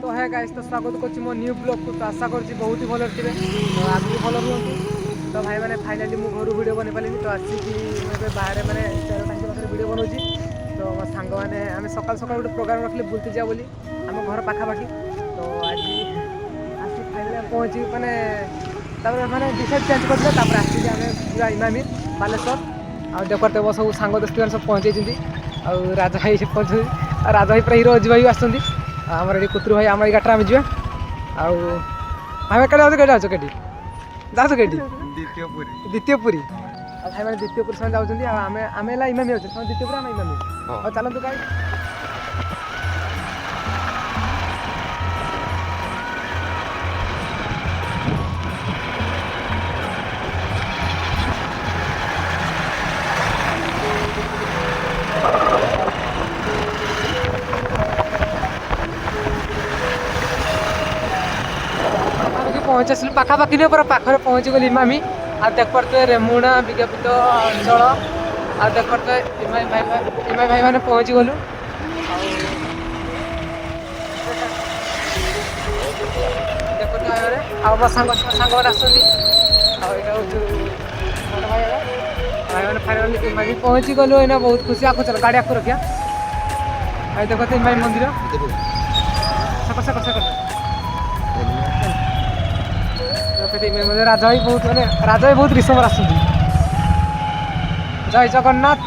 तो है गाइस तो स्वागत कर मो न्यू ब्लॉग को। तो आशा कर बहुत ही भल थे तो आगे भल रुहतु। तो भाई मैंने फाइनाली मु घर वीडियो बन पारे तो आसिकी बाहर मैंने पाखे वीडियो बनाऊँगी। तो मो सांग मैंने आम सकाल सकाल गोटे प्रोग्राम रखिले बुलती जा बोली आम घर पाखापाखि। तो आज आसी फाइनाली पहुँची मैंने मैंने डिसाइड चेंज कर आसिक आम पूरा इमामी बालेश्वर आ देखते वो सब सांग दोस्ती मैंने सब पहुँचे राजा भाई पहुँचे राजा भाई पूरा हिरो अजी भाई आसुँच आमर ये कुतुर भाई आम गाड़ी आम जा आम कड़े जाऊँ कटे जाऊँ कटी जाऊँ कटी द्वितीयपुरी भाई मैंने द्वितीयपुरी से जाऊँगी आम आम इमामी अच्छे द्वितीयपुरी आम इमामी और चलतु गाड़ी पहुँच आसलु पाखापाखि नहीं पूरा पाखे पहुँची गली इमामी आ देख पारे रेमुणा विज्ञापित अंचल आ देख पारे इमामी भाई मैंने पहुँची गलु देख मो सांग मैंने भाई मैंने फाइनाली इमामी पहुँची गलु एना बहुत खुशी आखु चल गाड़ी आखु रखिया भाई देखते इमामी मंदिर राजा भाई बहुत मैंने राजा भाई बहुत रिसमर आस जय जगन्नाथ।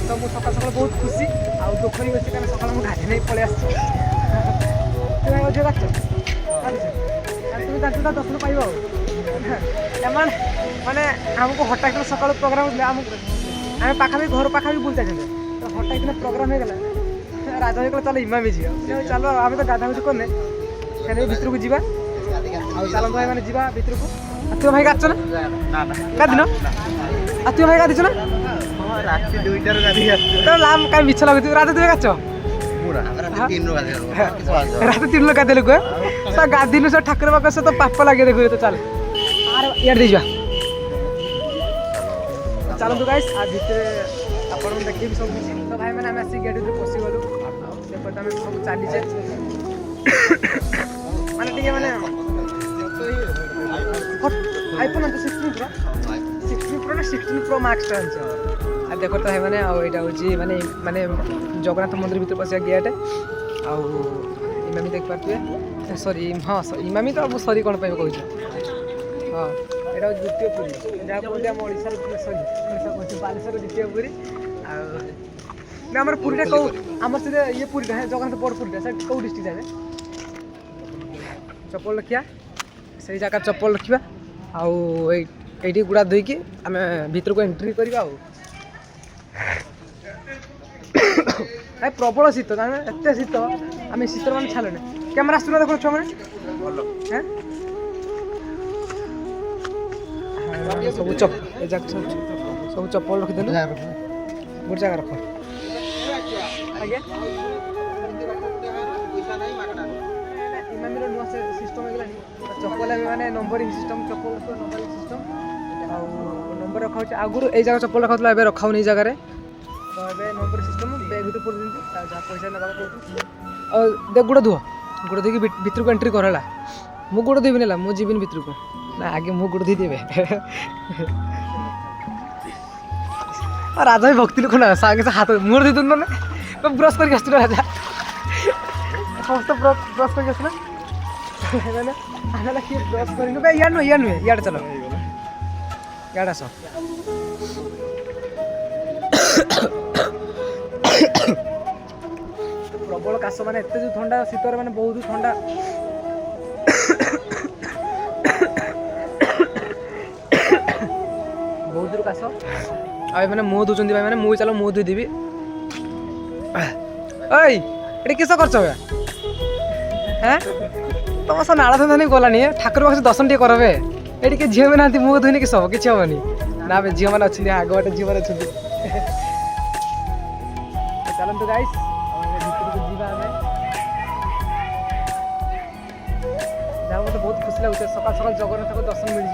तो मुझे सकाल सकाल बहुत खुशी आ दुख ही अच्छी क्या सकाल मुझे गाड़ी नहीं पलि आस तुम जान दर्शन पाइब माने आमको हठात सकाल प्रोग्राम आम पाखापाखि घर पाखापाखि बुलते हठात किना प्रोग्राम हो गला राजा भाई चलो इमामी जी चलो आम तो गाधा गुधी करने से भितर को जीवा चलत भाई मैंने जीवा भितर को तुम भाई गाच ना गाधिन तुम भाई गाधीच ना रात 2टार गाधी तो लाम कहीं मिछ लगुच रात तुम गाच रात 3 गाधे लोक तो गाधीनु सब ठाकुर पाख तो पाप लगे देखो तो चल इे दे चलतु गाइस आ भितर आप देखिए सब किसी तो भाई मैंने आसिक गाड़ी पशि गलु देखते आम सब चलीचे माने माने आईफोन 16 प्रो ना 16 प्रो मैक्स आ देखते भाई मैंने आईटा हूँ माने माने जगन्नाथ मंदिर भर पशा गेट आ इमामी देख पारे सॉरी हाँ इमामी तो अब सॉरी कौन कहूँ हाँ यहाँ हूँ द्वितीयपुरी जहाँ कहते आम ओडार सॉरी बालेश्वर द्वितीयपुरी आम पुरी कौ आम से ये पुरी जगन्नाथ बड़ पुरी से कौ डिस्ट्रिक्ट जाए चप्पल रखा से जगह चप्पल रखा आईटी गुड़ा धोईकी आम भर को एंट्री करवा प्रबल शीत एत शीत आम शीत मैंने छाड़े कैमेरा आसना देख छुआ मैंने सब सब चप्पल रखिदेलु गोटे जगह रख आगे इमामी नुआ सिस्टम हो चप्पल मैंने नंबरिंग सिस्टम चप्पल नंबरिंग सिस्टम नंबर रखा आगुरी ये जगह चप्पल रखा रखा नहीं जगह तो ये नंबर सिस्टम बैग भर पड़ जहाँ पैसा ना देख गुड़ धुआ गुड़ धोक भितर को एंट्री कर मु गुड़ धोबी ना मुझे जीवन भितर को ना आगे मु गुड़ धोई देवे राजा भी भक्ति लोक ना सागे हाथ मुहर दी दून ना तो ब्रश करके आस राजा समस्त ब्रश करके आसना मैंने आने किए ब्रश कर या नुहे इे चलो इे आस प्रबल काश मैंने एत जो ठंडा शीतर मैंने बहुत ठंडा बहुत दूर काश आई मैंने मुँह धोचंदी भाई मैंने मुँह चलो मुँह धोई देवी ये किस कर हाँ तुम सब नाला धंधा नहीं गलानी ठाकुर पाखे दर्शन टे करे ये किए झील में ना मुँह धोने कि सब किसी हेनी ना झील मैंने अच्छे आग बाटे झील मैंने अच्छे चलतु गाइस जहाँ मत बहुत खुशी लगे सकाल सकाल जगन्नाथ को दर्शन मिल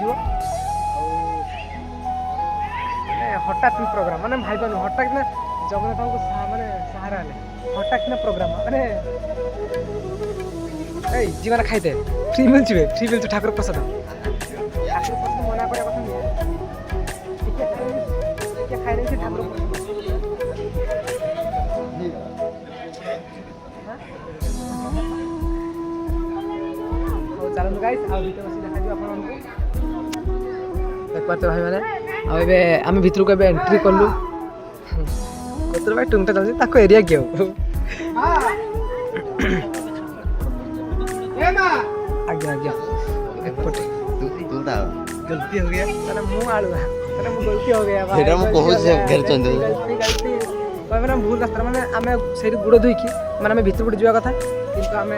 हठात प्रोग्राम माने भाई बहन हठात ना जगन्नाथ को माने सहारा ले हठात ना प्रोग्राम माने ए जीवन खाइते फ्री मिल ठाकुर प्रसाद मना करे कथा नहीं ଟିକେ ଖାଇଲେ ସେ ଠାକୁର ଚାଲନ୍ତୁ ଗାଇସ୍ ଆଉ ଭିତରେ ବସି ଦେଖାଯିବ ଆପଣମାନଙ୍କୁ ଦେଖିପାରୁଥିବେ ଭାଇମାନେ ଆଉ ଏବେ ଆମେ ଭିତରକୁ ଏବେ ଏଣ୍ଟ୍ରି କଲୁ କୋତର ଭାଇ ଟୁଙ୍ଗଟା ଚାଲୁଛି ତାକୁ ଏରିଆ କିଏ ଆଉ ଆଜ୍ଞା ଆଜ୍ଞା ଏପଟେ गलती हो गया मुँह आलुआ गलती हो गया सेटा मु कहू से घर चंद मैंने भूल रास्ता मैंने आम से गुड़ धोईकी मैंने आम भितर गुड़ जावा कथा किंतु आम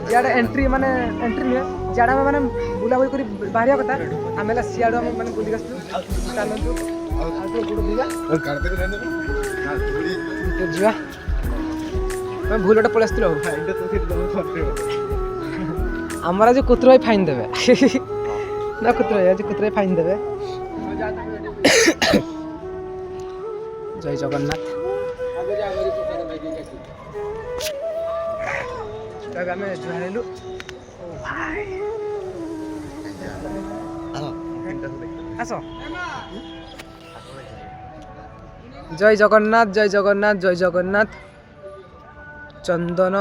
जियाड़े एंट्री माने एंट्री नुहे जियाड़े आम मैंने बुलाबुली कर बाहर कथा आम सियाड़ू आम मैंने बुलिक आसलु चलतु गुड़ धोवा मैं भूल गोटे पलि आसलु आमर आज कुतुर भाई फाइन देवे ना कुतुर भाई आज कुतुर भाई फाइन देवे जय जगन्नाथ आम जुहारू आस जय जगन्नाथ जय जगन्नाथ जय जगन्नाथ चंदन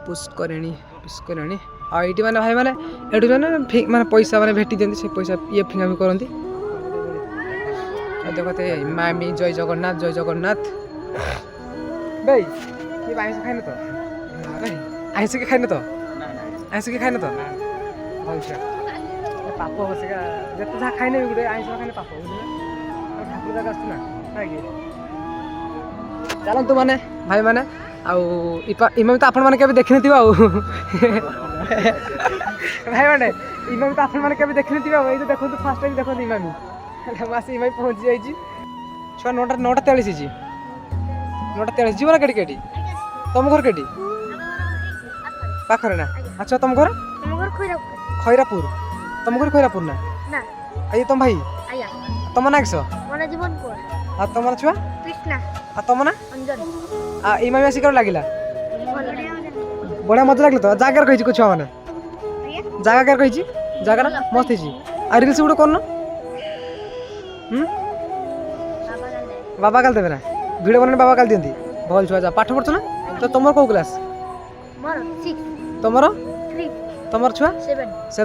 पुष्करिणी पुष्करिणी आ ये मैंने भाई मैंने ये मैंने पैसा मैंने भेटी दिखती से पैसा ये फिंगा भी करती देखते मामी जय जगन्नाथ भाई ये आइस खाइन तो आइस के खाइन तो आइस के खाइन तो पाप बसिका जिते जहाँ खाइन गोटे आइस खाने पाप ठाकुर जागा आसना चलतु मैंने भाई मैंने इमामी तो आपण मैंने केबे देखि नथिबा भाई मैंने इमामी तो आपण मैंने केबे देखि नथिबा ए तो देखो फर्स्ट टाइम देखो इमामी मासी इमामी पहुंच जाई छी छुआ 9:43 छी 9:43 जीवन केडी केडी तुम घर केडी पाखरे ना अच्छा तुम घर खैरापुर तुम घर खैरापुर ना ना आई तुम भाई आया तुम ना किसो मन जीवन को आ तुम छुआ कृष्णा आ तुम ना अंजन आ इमामी आसी कर लागिला बढ़िया मजा लागलो तो जागर कहि छी कुछ माने जागा कर कहि छी जागा ना मस्त छी आ रील्स गुड कोन बाबा काल देबे ना वीडियो बने बाबा काल दियंती भल छुआ जा पाठ पढ़छ ना तो तमर को क्लास मोर 6 तमरो 3 तमर छुआ 7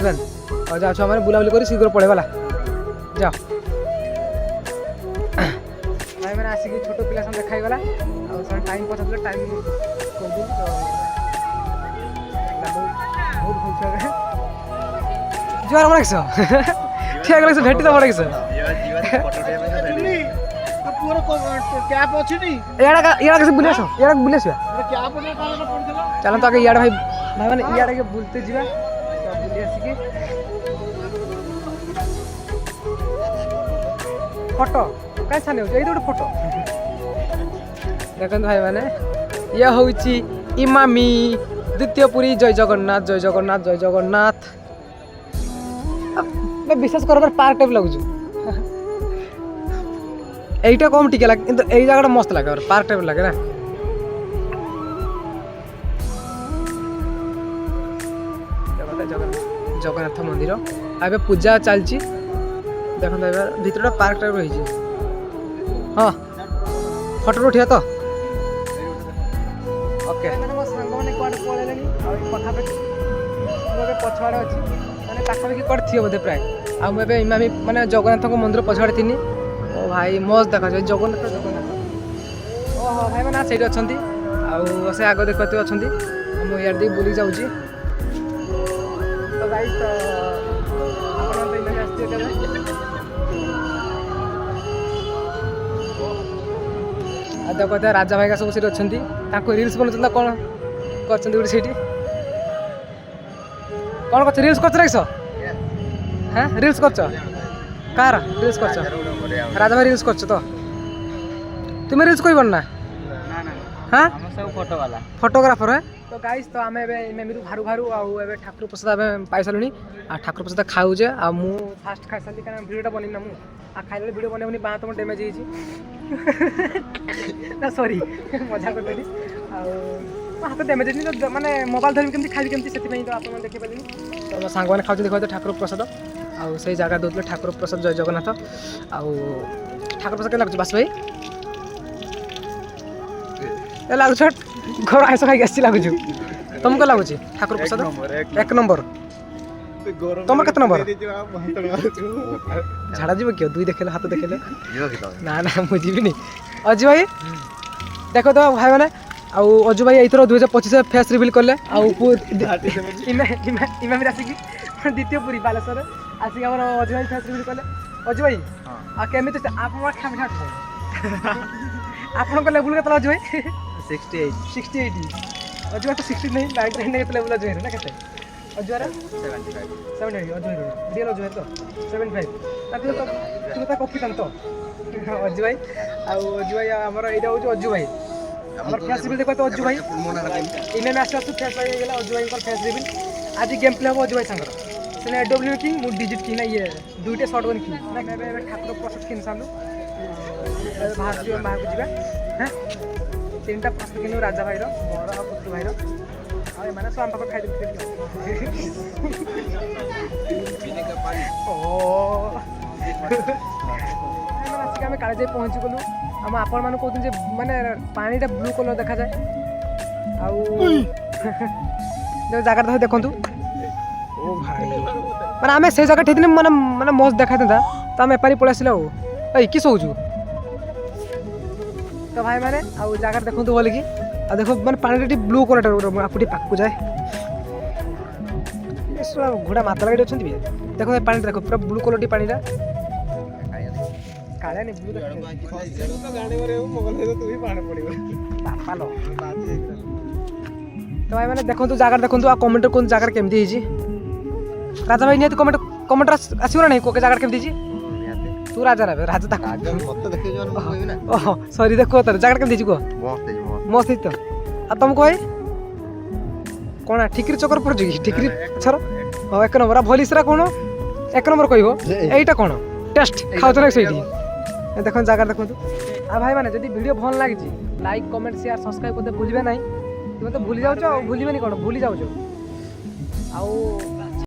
और जा छुआ माने बुला बुली करी शीघ्र पढ़े वाला जा भाई मैंने आसिक छोट पिला संग देखाई गला और सन टाइम पछले टाइम को दिन तो बहुत खुश हो गए जुआर मन किसो ठीक लागस भेटी तो बड़ किसो पूरा को कैप अछि नी याडा कैसे बुलियासो याडा बुलियासो कैप ने काला पड़थिला चलन तो आगे याडा भाई भाई माने याडा के बुलते जिबा तो बुलिया सिके फोटो काय छाने हो ए तो फोटो देखन भाई माने ये होउची इमामी द्वितीय पुरी जय जगन्नाथ जय जगन्नाथ जय जगन्नाथ मैं विशेष करबार पार्क टाइप लागु এইটা কম টিকে লাগে কিন্তু এই জায়গাটা মস্ত লাগে আর পার্ক টাইপ লাগে না জগন্নাথ মন্দির আবে পূজা চালছি দেখুন এবার ভিতরটা পার্ক টাইপ রয়েছে হ্যাঁ ফটো উঠিয়া তো ওকে মানে মো সাঙ্গ মানে কোয়াড়ে পড়েলেনি আর কথা পছাড়ে আছে মানে পাখাপাখি কোয়াড়ে থিও বোধে প্রায় আর মু এবে ইমামি মানে জগন্নাথଙ୍କ মন্দির পছাড়ে থিনি ओ भाई मस्त देखा जगन्नाथ जगन्नाथ ओहो भाई मैंने से अच्छा से आग देखते अच्छा मुझे यार देख बुली जाऊँगी तो गाइस देखते राजा भाई सब से अच्छा रिल्स बनाऊँ कौन कर कौन कर रिल्स कर हाँ रिल्स कर कार रिल्स कर राजा भाई रिल्स कर तो तुम्हें रिल्स कोई बनना हाँ फोटो वाला फोटोग्राफर है तो गाइस तो आम मेमरी घारू घारू आए ठाकुर प्रसाद आम पाई सारूँ आ ठाकुर प्रसाद खाऊे आ मु फास्ट खाई सारी क्या भिडियो बन ना आ खाइले भिडियो बनैबनी बाँ तुम डैमेज हो सॉरी मजा करदेली हाथ डैमेज हो माने मोबाइल धरमी केमती खाइबी केमती से तो आप देखी पारे तो मो सांग मैंने खाऊ देखा ठाकुर प्रसाद आउ से जगह दूसरे ठाकुर प्रसाद जय जगन्नाथ आउ ठाकुर प्रसाद क्या लगुच बास भाई लगुच घर आइस खाई आसी लगुच तुमको लगुच ठाकुर प्रसाद एक नंबर तुम के नंबर झाड़ा जीव क्यों दुई देखे हाथ देखे ना ना मुझे भी नहीं अजू भाई देखो तो भाई मैंने आउ अजू भाई एथर 2025 फेस रिविल कले इमाम आसिक द्वितीय पूरी बालेश्वर आसिक आम अजू भाई फेस रिविल कले अजू भाई केमी आप लेवल के अजू भाई 68 अजू भाई तो 60 नहीं 99 लेवल अजू भाई ना कैसे अजू भाई 75 अजू भाई रियल अजू भाई तो 75 तुम तो कॉपी तो अजू भाई अजू भाई आमर यहाँ हूँ अजू भाई आमर फेस रिविल देखो तो अजू भाई इमे मैच फेस भाई अजू भाई फेस रिविल आज गेम प्ले हम अजू भाई सांगर से डब्ल्यू किंग मु डिजिट किंग ना ये दुईटे shot one king Thakur Prasad किन सामने बाहर को जाए हाँ 3टा प्रसाद किनू राजा भाईर बड़ पुतु भाईर मैंने सब आम पाख खाई आसिक आम काले जाए पहुँची गलु आम आपण मैंने कहते माने पानीटा ब्लू कलर देखा जाए आउ जगह देखु ओ भाई मैंने आम से जगह ठेक मैंने मैंने मस्त देखा था तो आम एपारी पलि आसिल कि शोचु तो भाई मैंने आउ जगह देखु बोल कि आ देखो मैंने पानी ब्लू कलर आपको पाक जाए घोड़ा माता लगे अच्छा देखो पानी देखो पूरा ब्लू कलर पानी काले नहीं ब्लू तो भाई मैंने देखो जगह देखो आ कमेंट कौन जगह केमती राजा भाई निहत कमेंट कमेंट आसो ना नहीं कोके जगह केमती तू राजा रे राजा सॉरी देखो तर जगह केमती कह मस्त तो आ तुमको भाई कौन ठिकरी चक्कर पड़े कि ठिकरी छर हाँ 1 नंबर भलिसरा कौन 1 नंबर कह यहीटा कौन टेस्ट खाऊ ना से देखो जगह देखो आ भाई मैंने जब वीडियो भल लगी लाइक कमेंट शेयर सब्सक्राइब करते भूलिए ना तुम तो भूली जाओ भूलिए कौन भूली जाओ आउ